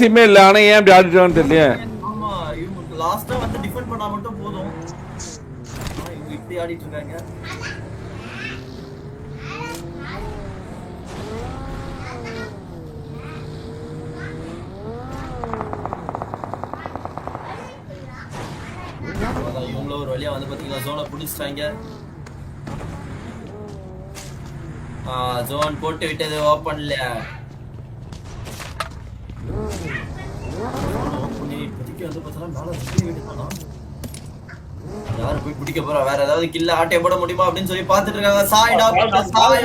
சிமே இல்ல ஆனா ஏன் அப்படி ஆடிட்டான்னு தெரியல. ஆமா இவங்க லாஸ்டா வந்து டிஃபெண்ட் பண்ணா மட்டும் போதும். இவங்க இப்படி ஆடிட்டு இருக்காங்க. இவங்கள ஒரு வழியா வந்து பாத்தீங்கன்னா ஜோனை புடிச்சிட்டாங்க. ஜோன் போட்டு விட்டது ஓபன்ல. யாரு போய் பிடிக்க போறா? வேற ஏதாவது கில்ல ஆட்டை போட முடியுமா அப்படின்னு சொல்லி பாத்துட்டு இருக்காங்க. சாய்டா சாய்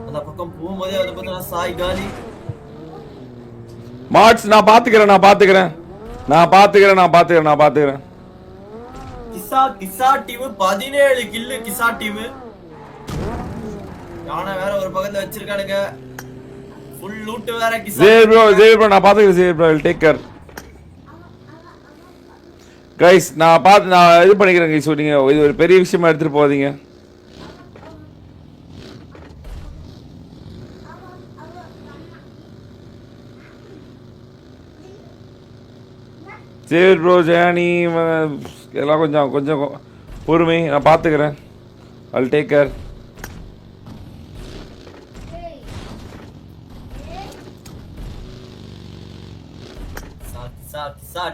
அந்த பக்கம் போகும்போதே வந்து பாத்தீங்கன்னா சாய் காலி. மார்ட்ஸ் நான் பாத்துக்கிறேன். கிசா டீம் 17 கில்லு. கிசா டீம் யானை வேற ஒரு பக்கத்துல வச்சிருக்கானுங்க. ஃபுல் லூட் வேற. கிசா ஜெய் ப்ரோ நான் பாத்துக்கிறேன். Jai bro will take care guys. நான் இது பண்ணிக்கிறேன் கைஸ். நீங்க இது ஒரு பெரிய விஷயமா எடுத்துட்டு போகாதீங்க. ஜெய் ப்ரோ ஜெயானி எல்லாம் கொஞ்சம் பொறுமை. நான் பாத்துக்கிறேன். I'll take care.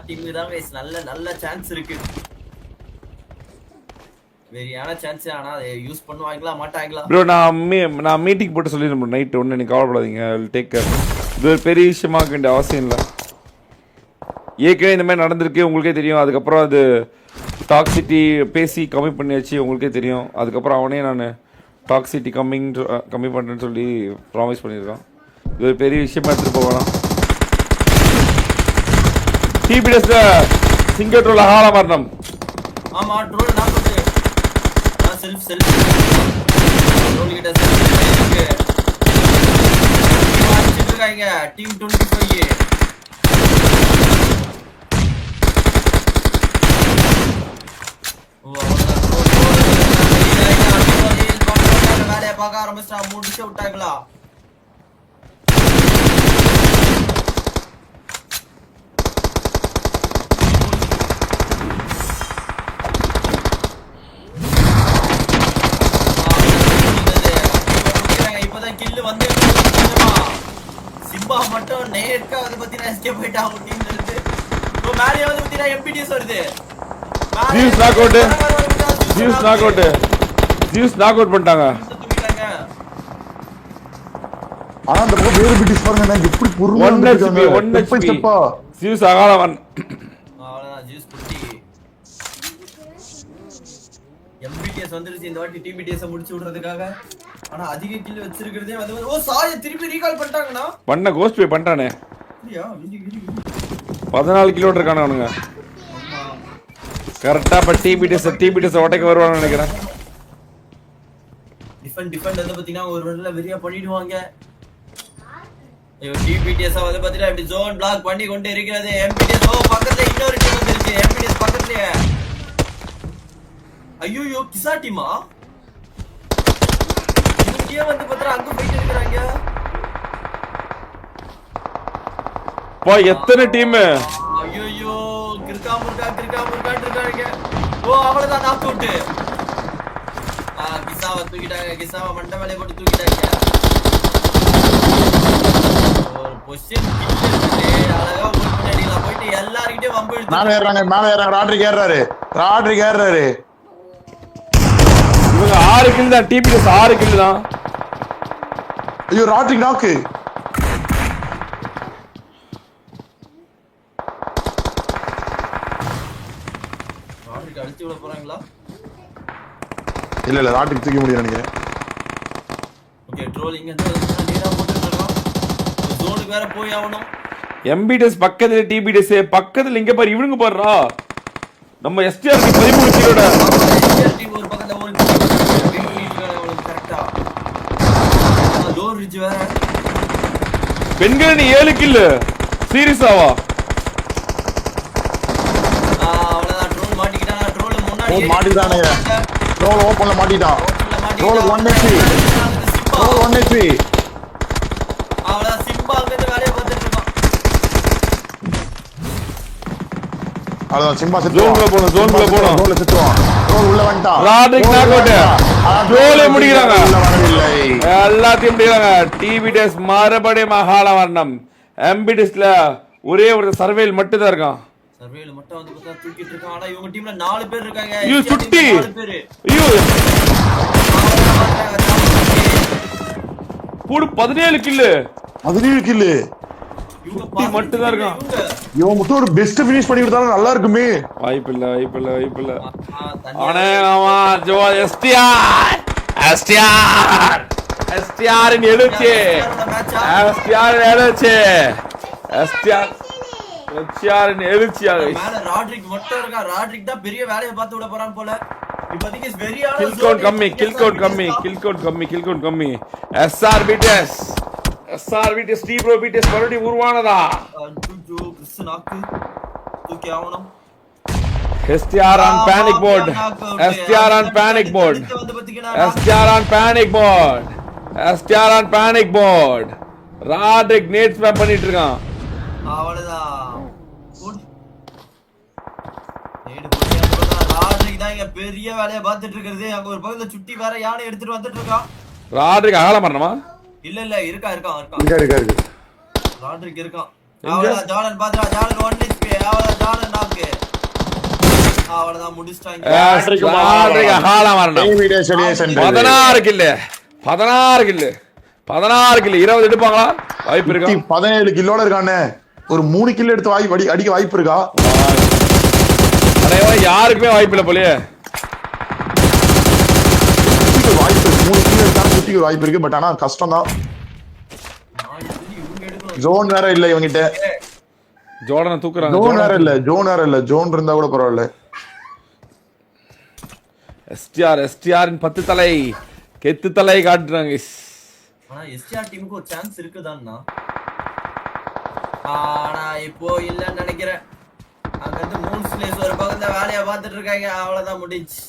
டீமுக்கு தான் கைஸ் நல்ல சான்ஸ் இருக்கு. வெரியான சான்ஸ். ஆனா அதை யூஸ் பண்ணுவாங்களா மாட்டாங்களா? ப்ரோ நான் மீட்டிங் போட்டு சொல்லிடுறேன் ப்ரோ. நைட் ஒன்று நீங்கள் கவலைப்படாதீங்க. I'll take care. இது ஒரு பெரிய விஷயமாக வேண்டிய அவசியம் இல்லை. ஏற்கனவே இந்த மாதிரி நடந்திருக்கு, உங்களுக்கே தெரியும். அதுக்கப்புறம் அது டாக்ஸிட்டி பேசி கம்மி பண்ணியாச்சு, உங்களுக்கே தெரியும். அதுக்கப்புறம் அவனே நான் டாக்ஸிட்டி கம்மி பண்ணுறேன்னு சொல்லி ப்ராமிஸ் பண்ணியிருக்கான். இது ஒரு பெரிய விஷயமா எடுத்துகிட்டு போகலாம். டிபிஎஸ்ல சிங்கர் ட்ரோல் ஹால மரணம். ஆமா ட்ரோல் நான் போட்டு செல்ஃப் ட்ரோல் கிட்ட செல்ஃப் இருக்காங்க. டீம் 25 வேலையை பார்க்க ஆரம்பிச்சா முடிச்சு விட்டாங்களா? இப்பதான் கில்லு வந்து சிம்பா மட்டும் நேர்க்கா வந்து பத்தினா எஸ்கேப் போயிட்டா அப்படின்றது. மேலே வந்து பத்தினா எம்பிடிஎஸ் வருது. ஜியூஸ் நாக் அவுட் பண்ணிட்டாங்க. ஆனா அந்த பக்கம் வேற பிடிஸ் பாருங்க எப்படி பொறுமையா 1 HP ஜியூஸ் அகாலவன். அவ்வளவுதான் ஜியூஸ் புட்டி. எம்பிடிஎஸ் வந்துருச்சு இந்த வாட்டி டிபிடிஎஸ் முடிச்சு விடுறதுக்காக. ஆனா அதிக கில் வச்சிருக்கிறதே வந்து ஓ சாய திருப்பி ரீகால் பண்ணிட்டாங்கனா? பண்ண கோஸ்ட் பே பண்ணிட்டானே. இல்லையா? 14 கிலோ இருக்கானே அவனுங்க. கரெக்டா ப டிபிடிஎஸ் ஓட்டைக்கு வருவான்னு நினைக்கிறேன். டிஃபெண்ட் வந்து பாத்தீங்கன்னா ஒரு ரன்ல வெரியா பண்ணிடுவாங்க. டிபிடிஎஸ் வந்து பாத்தீங்கன்னா இப்படி ஜோன் பிளாக் பண்ணி கொண்டு இருக்கிறது. எம்பிடிஎஸ் பக்கத்துல இன்னொரு டீம் வந்துருச்சு. எம்பிடிஎஸ் பக்கத்துலயே. ஐயோ கிசா டீமா? இங்கே வந்து பாத்தீங்கன்னா அங்க போயிட்டு இருக்காங்க. பா எத்தனை டீம்? ஐயோ கிர்கா முர்கா இருக்காங்க. ஓ அவ்வளவுதான் நாக் அவுட். கிசாவை தூக்கிட்டாங்க. கிசாவை மண்டை மேலே போட்டு தூக்கிட்டாங்க. ஒரு பொசிஷன் அழகா முன்னாடிலாம் போயிட்டு எல்லார்கிட்டயும் வம்பு எடுத்து மேலே ஏறாங்க. ராட்ரிக் ஏறாரு. இவங்க 6 கில் தான். டிபிஎஸ் 6 கில் தான். ஐயோ ராட்ரிக் நாக்கு. அடிச்சு விட போறாங்களா? இல்ல ராட்ரிக் தூக்கி முடியும் நினைக்கிறேன். ஓகே ட்ரோலிங் வந்து நேரா போட்டுட்டு இருக்கோம். ஜோனுக்கு வேற போய் ஆவணும். எம்பிடிஎஸ் பக்கத்துல டிபிடிஎஸ் பக்கத்துல இங்க பாரு. இவனுங்க பாருடா. நம்ம எஸ்டிஆர் 13 கிலோட எஸ்டிஆர் டீம் ஒரு பக்கத்துல ஒரு கரெக்ட்டா. லோ ரிட்ஜ் வேற. பெண்கள் நீ 7 கில் சீரியஸாவா? அவ்வளவுதான் ட்ரோல் மாட்டிக்கிட்டானா? ட்ரோல் முன்னாடி மாட்டிட்டானே. ட்ரோல் ஓபன்ல மாட்டிட்டான். Troll 1 HP. அவ்வளவுதான் சிம்பா அதான் சிம்பா ஜோன்குள்ள போணும், ஜோன்குள்ள போணும். ஜோன்ல செத்துவான். ஜோன் உள்ள வந்துட்டான். ராட்ரிக் knock out. ஜோலே முடிக்கிறாங்க. உள்ள வரவில்லை. எல்லாத்தையும் முடிக்கிறாங்க. டிபிடிஎஸ் மறுபடியும் மகாலவர்ணம். எம்பிடிஎஸ்ல ஒரே ஒரு சர்வேல் மட்டும் தான் இருக்கான். சர்வேல மட்டும் வந்து பார்த்தா தூக்கிட்டு இருக்கான். ஆனா இவங்க டீம்ல 4 பேர் இருக்காங்க. ஐயோ சுட்டி. 4 பேர். ஐயோ போடு 17 கில். 17 கில். சுட்டி மட்டும் தான் இருக்கான். இவன் மட்டும் ஒரு பெஸ்ட் ஃபினிஷ் பண்ணி கொடுத்தா நல்லா இருக்குமே. வாய்ப்பில்ல. ஆனே ஆமா ஜோ எஸ்டிஆர் இன் எழுச்சி. எஸ்டிஆர் இன் எழுச்சியாக. மேல ராட்ரிக் மட்டும் இருக்கா. ராட்ரிக் தான் பெரிய வேலைய பார்த்து விட போறான் போல. இப்போதைக்கு வெரியான கில் கவுண்ட் கம்மி. எஸ்ஆர்பிடிஎஸ் டி ப்ரோ பிடிஎஸ் மறுபடியும் உருவானதா? கிறிஸ் நாக்கு தூக்கி ஆவணும். STR on panic mode. Rodrick Nate spam பண்ணிட்டு இருக்கான். அவ்வளவுதான். நேடு போட்டியா ராட்ரிக் தான் இங்க பெரிய வேலைய பார்த்துட்டு இருக்குது. அங்க ஒரு பக்கத்துல சுட்டி வேற யானை எடுத்துட்டு வந்துட்டு இருக்கான். ராட்ரிக் அகல மரணமா? இல்ல இருக்கான். இருக்கு. ராட்ரிக் இருக்கான். அவ்வளவுதான். ஜார்டன் பாத்ரா. Jordan 1 HP. அவ்வளவுதான். ஜார்டன் நாக்கு. அவ்வளவுதான் முடிச்சிட்டாங்க. ராட்ரிக் அகல மரணம். 16 கில் 20 எடுப்பாங்களா? வாய்ப்பு இருக்கா? 17 கில்லோட இருக்கானே. ஒரு 3 கில் எடுத்து அடிக்க வாய்ப்பு இருக்கா? அடையவா யாருக்குமே வாய்ப்பு இல்ல போலயே. வாய்ப்பு 3 கில் எடுத்தா சுட்டிக்கு வாய்ப்பு இருக்கு. பட் ஆனா கஷ்டம் தான். ஜோன் வேற இல்ல இவங்கிட்ட. ஜோர்டனை தூக்குறாங்க. ஜோன் வேற இல்ல. ஜோன் இருந்தா கூட பரவாயில்ல. எஸ்டிஆர் 10 தலை கெத்து தலை காட்டுறாங்க. ஆனா எஸ்டிஆர் டீமுக்கு ஒரு சான்ஸ் இருக்குதான்னா, ஆனா இப்போ இல்லன்னு நினைக்கிறேன். அங்க இருந்து மூன் ஸ்லேஸ் ஒரு பக்கத்துல வேலைய பார்த்துட்டு இருக்காங்க. அவ்வளவுதான் முடிஞ்சு.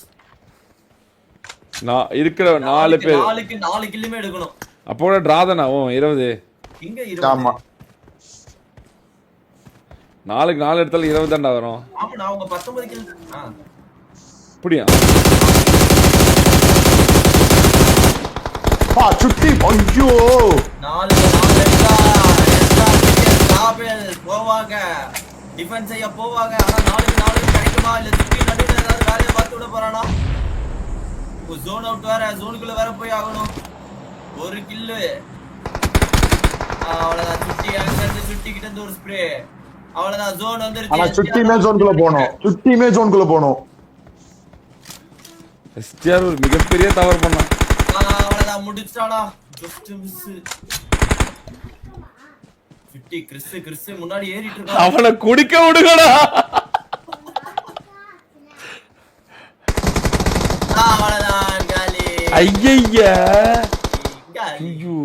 நான் இருக்கிற 4 பேர் 4 கில்லுமே எடுக்கணும். அப்போ டிராதனா 20 இங்க 20. ஆமா 4 எடுத்தாலும் 20 தான்டா வரும். ஆமா நான் அவங்க 19 கில். அப்படியா? சுட்டி ஐயோ 4 எடுத்தா எஸ்ஆர்பிஎஸ் போவாங்க. டிஃபென்ஸ் செய்ய போவாங்க. ஆனா 4 கிடைக்குமா இல்ல சுட்டி நடுவுல ஏதாவது வேலைய பார்த்து விட போறானா? ஜோன் அவுட் வேற. ஜோனுக்குள்ள வேற போய் ஆகணும். 1 கில்லு. அவ்வளவுதான். சுட்டி கிட்ட இருந்து ஒரு ஸ்ப்ரே. அவ்வளவுதான். ஜோன் வந்துருச்சு. ஆனா சுட்டிமே ஜோனுக்குள்ள போணும். எஸ்டிஆர் ஒரு மிகப்பெரிய தவறு பண்ணான். அவ்வளவுதான் முடிச்சானா. Just miss. சுட்டி கிறிஸ் முன்னாடி ஏறிட்டு இருக்கான். அவனை குடிக்க விடுங்கடா. அவ்வளவுதான் காலி. ஐயையா ஐயோ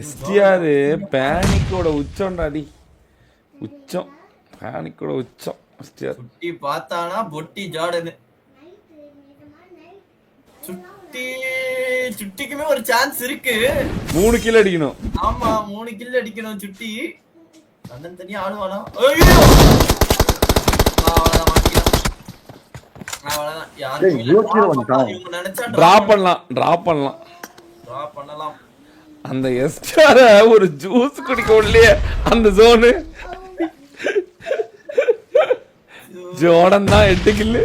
எஸ்டிஆர் பேனிக்கோட உச்சம்டாடி. பேனிக்கோட உச்சம் எஸ்டிஆர். சுட்டி பார்த்தானா பொட்டி ஜார்டன். சுட்டிக்குமே ஒரு சான்ஸ் இருக்கு. 3 கில் அடிக்கணும். ஆமா 3 கில் அடிக்கணும் சுட்டி. அண்ணன் தனியா ஆடுவானா? ஐயோ அவ்வளவுதான் மாட்டிக்கலாம். அவ்வளவுதான். யாரும் இவங்க நினைச்சா டிராப் பண்ணலாம். அந்த எஸ்டிஆர் ஒரு ஜூஸ் குடிக்க உள்ளே அந்த ஜோனு. ஜோர்டன் தான் 8 கில்லு.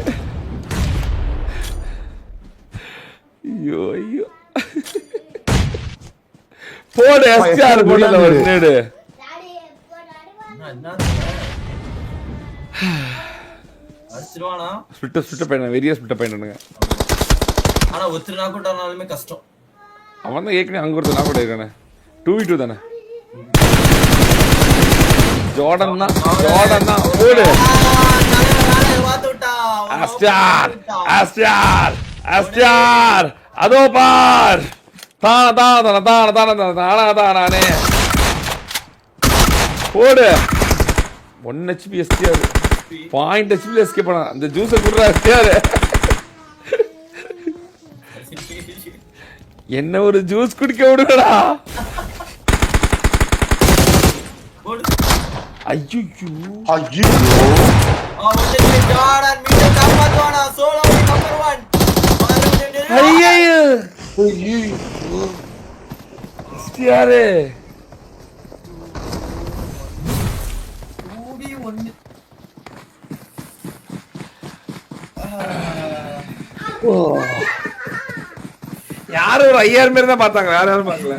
ஐயோ போடு எஸ்டிஆர் போடல ஒரு நேடு. அடிச்சிருவானா? ஸ்பிட்ட பையன் வெரியா ஸ்பிட்ட பையனுங்க. ஆனா ஒருத்தர் நாக் அவுட் ஆனாலுமே கஷ்டம். அவன் தான் ஏற்கனவே அங்க ஒருத்தர் நாக் அவுட் ஆயிருக்கானே. 2v2 தானே. ஜோர்டன் தான் போடு. எஸ்டிஆர் அதோ பார். தானே போடு. 1 HP எஸ்டிஆர். 0.5 HP எஸ்கேப் பண்ணா. அந்த ஜூஸை குடுறா எஸ்டிஆர். என்ன ஒரு ஜூஸ் குடிக்க விடுங்கடா. ஐயோ ஐயோ ஒருத்தர் ஜார்டன் மீட்ட காப்பாத்துவானா சோலோ நம்பர் 1 ஐயோ ஐயோ யாரு கூடி ஒன்னு யாரும் ஒரு 5000 பேர் தான் பார்த்தாங்க, வேற யாரும் பார்க்கல.